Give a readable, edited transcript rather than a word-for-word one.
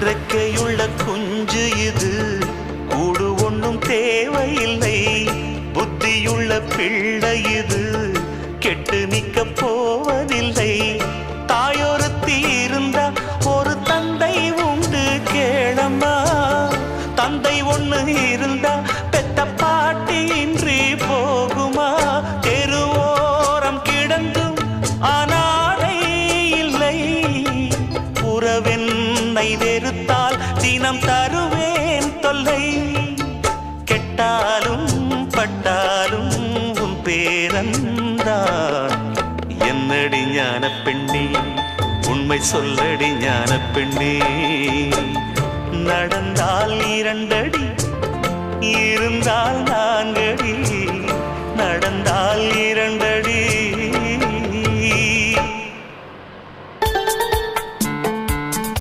இறக்கையுள்ள குஞ்சு இது, கூடு ஒன்றும் தேவையில்லை. புத்தியுள்ள பிள்ளை இது, கெட்டு நிக்க போவதில்லை. தாயொருத்தி இருந்தா ஒரு தந்தை உண்டு கேளம்மா. தந்தை ஒண்ணு இருந்தா பெத்த பாட்டி இன்றி போகுமா? தெருவோரம் கிடந்தும் அனாதை இல்லை. உறவென்னை வெறுத்தால் தினம் தருவேன் தொல்லை. கெட்டாலும் பட்டாலும் உன் பேரன்தான். என்னடி ஞான பெண்ணே, உண்மை சொல்லடி ஞான பெண்ணே. நடந்தால் 2 அடி, இருந்தால் 4 அடி. நடந்தால் 2 அடி,